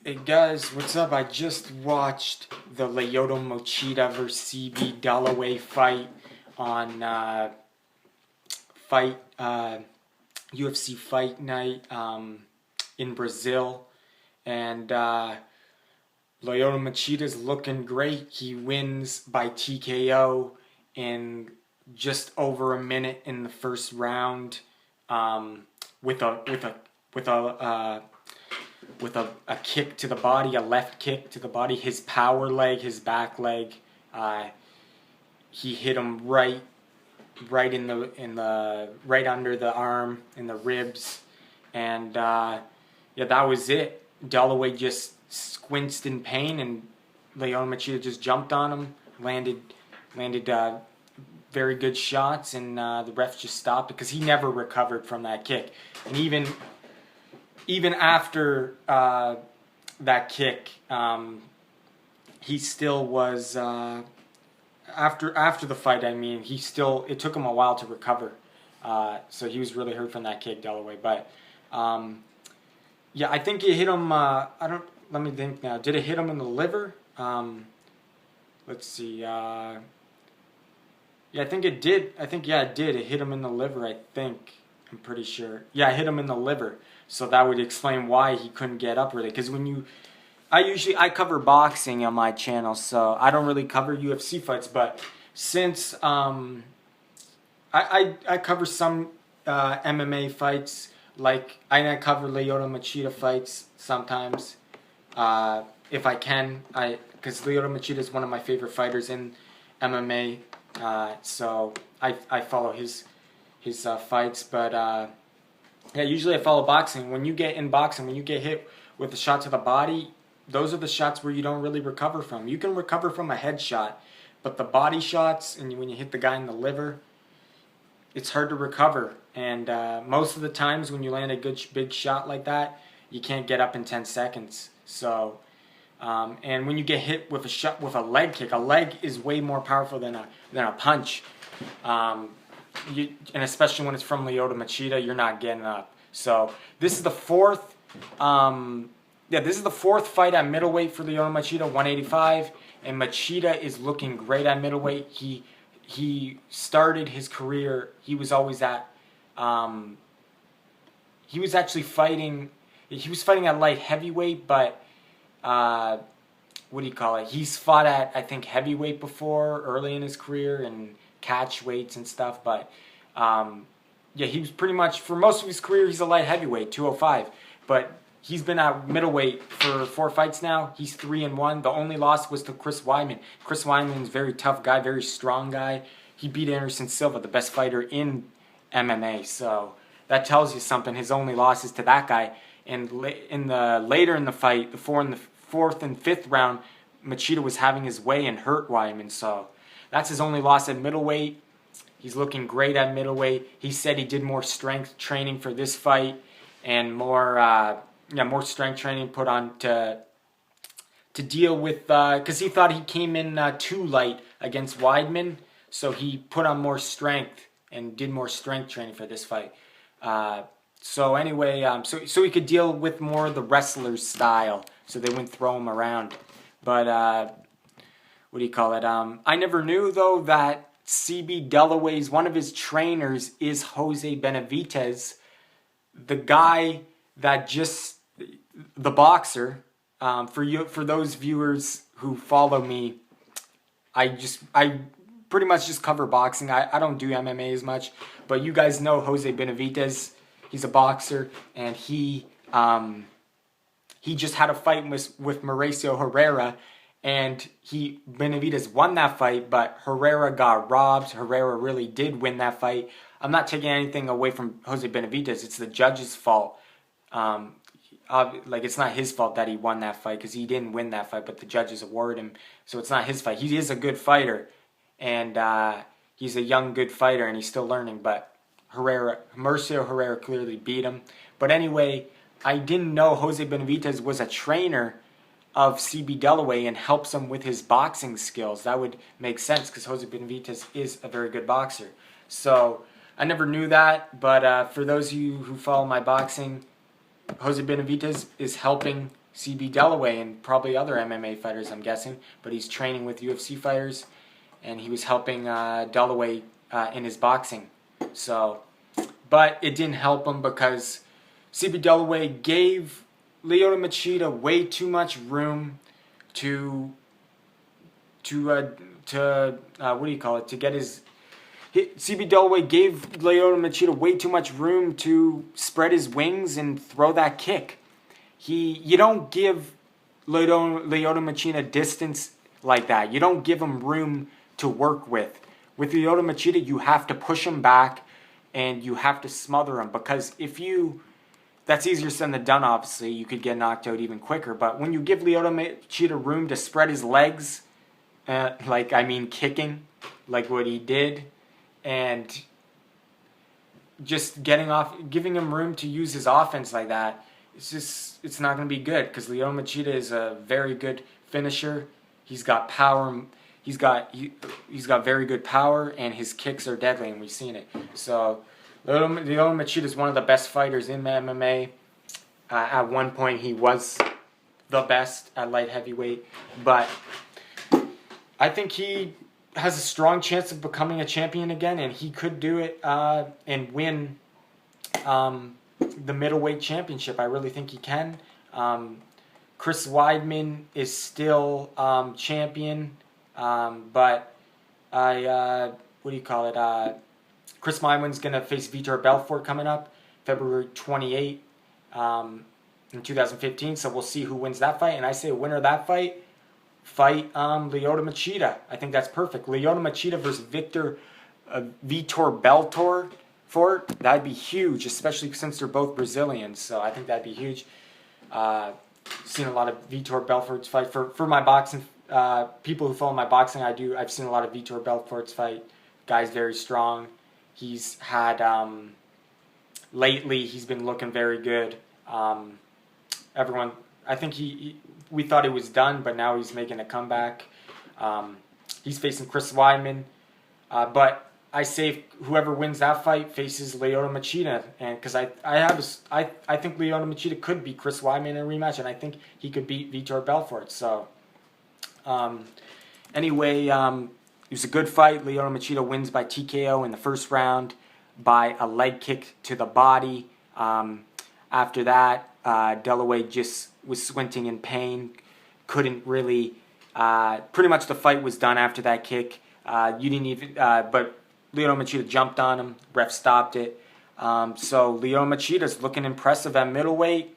Hey guys, what's up? I just watched the Lyoto Machida vs. CB Dollaway fight on fight UFC Fight Night in Brazil, and Lyoto Machida's looking great. He wins by TKO in just over a minute in the first round, with a kick to the body, a left kick to the body, his power leg, his back leg. He hit him right under the arm, in the ribs, and yeah, that was it. Dollaway just squinched in pain, and Lyoto Machida just jumped on him, landed very good shots, and the ref just stopped it because he never recovered from that kick, and even after that kick, he still was after the fight. I mean, it took him a while to recover. So he was really hurt from that kick, Dollaway. But yeah, I think it hit him. Let me think now. Did it hit him in the liver? Let's see. Yeah, I think it did. It did. It hit him in the liver. I'm pretty sure. Yeah, it hit him in the liver. So that would explain why he couldn't get up really. Because I cover boxing on my channel, so I don't really cover UFC fights. But since I cover some MMA fights, like I cover Lyoto Machida fights sometimes, if I can. Because Lyoto Machida is one of my favorite fighters in MMA, so I follow his fights, but. Yeah, usually I follow boxing. When you get hit with a shot to the body, those are the shots where you don't really recover from. You can recover from a headshot, but the body shots, and when you hit the guy in the liver, it's hard to recover. And most of the times when you land a good big shot like that, you can't get up in 10 seconds. So, and when you get hit with a leg kick, a leg is way more powerful than a punch. And especially when it's from Lyoto Machida, you're not getting up. So this is the fourth. This is the fourth fight at middleweight for Lyoto Machida, 185, and Machida is looking great at middleweight. He started his career. He was always at. He was actually fighting. He was fighting at light heavyweight, but what do you call it? He's fought at, I think, heavyweight before early in his career, and catch weights and stuff, but yeah, he was pretty much, for most of his career, he's a light heavyweight, 205, but he's been at middleweight for 4 fights now. He's 3-1. The only loss was to Chris Weidman. Chris Weidman's a very tough guy, very strong guy. He beat Anderson Silva, the best fighter in MMA, so that tells you something. His only loss is to that guy, and later in the fight, the fourth and fifth round, Machida was having his way and hurt Weidman, so that's his only loss at middleweight. He's looking great at middleweight. He said he did more strength training for this fight, and more strength training put on to deal with, because he thought he came in too light against Weidman, so he put on more strength and did more strength training for this fight. So anyway, so he could deal with more of the wrestler's style, so they wouldn't throw him around. But what do you call it? I never knew, though, that CB Dollaway's, one of his trainers is Jose Benavidez, the guy that the boxer. For those viewers who follow me, I pretty much just cover boxing. I don't do MMA as much, but you guys know Jose Benavidez. He's a boxer, and he just had a fight with Mauricio Herrera. And Benavidez won that fight, but Herrera got robbed. Herrera really did win that fight. I'm not taking anything away from Jose Benavidez. It's the judge's fault. It's not his fault that he won that fight, because he didn't win that fight, but the judges awarded him. So it's not his fight. He is a good fighter, and he's a young, good fighter, and he's still learning. But Mauricio Herrera clearly beat him. But anyway, I didn't know Jose Benavidez was a trainer of CB Dollaway and helps him with his boxing skills. That would make sense, because Jose Benavidez is a very good boxer. So I never knew that, but for those of you who follow my boxing, Jose Benavidez is helping CB Dollaway and probably other MMA fighters, I'm guessing. But he's training with UFC fighters, and he was helping Dollaway in his boxing. So, but it didn't help him because CB Dollaway gave Lyoto Machida way too much room to get his. CB Dollaway gave Lyoto Machida way too much room to spread his wings and throw that kick. You don't give Lyoto Machida distance like that. You don't give him room to work with. With Lyoto Machida, you have to push him back and you have to smother him, because that's easier said than done, obviously. You could get knocked out even quicker. But when you give Lyoto Machida room to spread his legs, kicking, like what he did, and just giving him room to use his offense like that, it's not going to be good, because Lyoto Machida is a very good finisher. He's got power. He's got very good power, and his kicks are deadly, and we've seen it. So Lyoto Machida is one of the best fighters in MMA. At one point, he was the best at light heavyweight, but I think he has a strong chance of becoming a champion again, and he could do it and win the middleweight championship. I really think he can. Chris Weidman is still champion, but Chris Weidman's going to face Vitor Belfort coming up February 28 in 2015, so we'll see who wins that fight. And I say a winner of that fight Lyoto Machida. I think that's perfect. Lyoto Machida versus Vitor Belfort, that'd be huge, especially since they're both Brazilians. So I think that'd be huge. Seen a lot of Vitor Belfort's fight. For my boxing, people who follow my boxing, I've seen a lot of Vitor Belfort's fight. Guy's very strong. He's had lately. He's been looking very good. I think we thought he was done, but now he's making a comeback. He's facing Chris Weidman, but I say whoever wins that fight faces Lyoto Machida, and because I think Lyoto Machida could beat Chris Weidman in a rematch, and I think he could beat Vitor Belfort. So anyway, it was a good fight. Lyoto Machida wins by TKO in the first round by a leg kick to the body. After that, Dollaway just was squinting in pain, couldn't really. Pretty much the fight was done after that kick. But Lyoto Machida jumped on him. Ref stopped it. So Lyoto Machida's looking impressive at middleweight,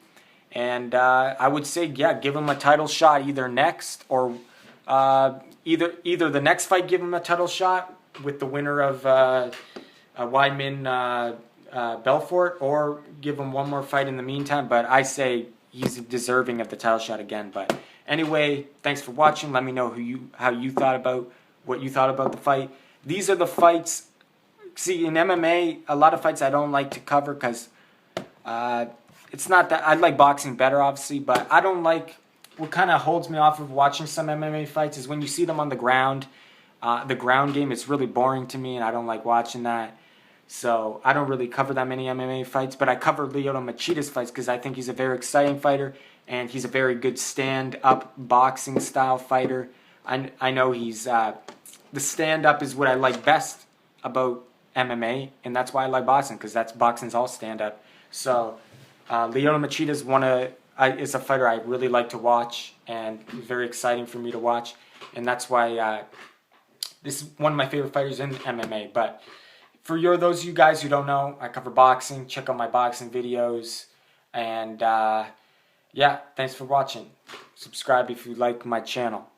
and I would say, give him a title shot either next or either the next fight, give him a title shot with the winner of Weidman Belfort, or give him one more fight in the meantime. But I say he's deserving of the title shot again. But anyway, thanks for watching. Let me know what you thought about the fight. These are the fights. See, in MMA, a lot of fights I don't like to cover because it's not that I like boxing better, obviously, but I don't like. What kind of holds me off of watching some MMA fights is when you see them on the ground. The ground game, it's really boring to me, and I don't like watching that. So I don't really cover that many MMA fights, but I cover Lyoto Machida's fights because I think he's a very exciting fighter, and he's a very good stand-up boxing style fighter. I know he's the stand-up is what I like best about MMA, and that's why I like boxing, because boxing's all stand-up. So Lyoto Machida is a fighter I really like to watch, and very exciting for me to watch, and that's why this is one of my favorite fighters in MMA. But for those of you guys who don't know, I cover boxing. Check out my boxing videos. And, thanks for watching. Subscribe if you like my channel.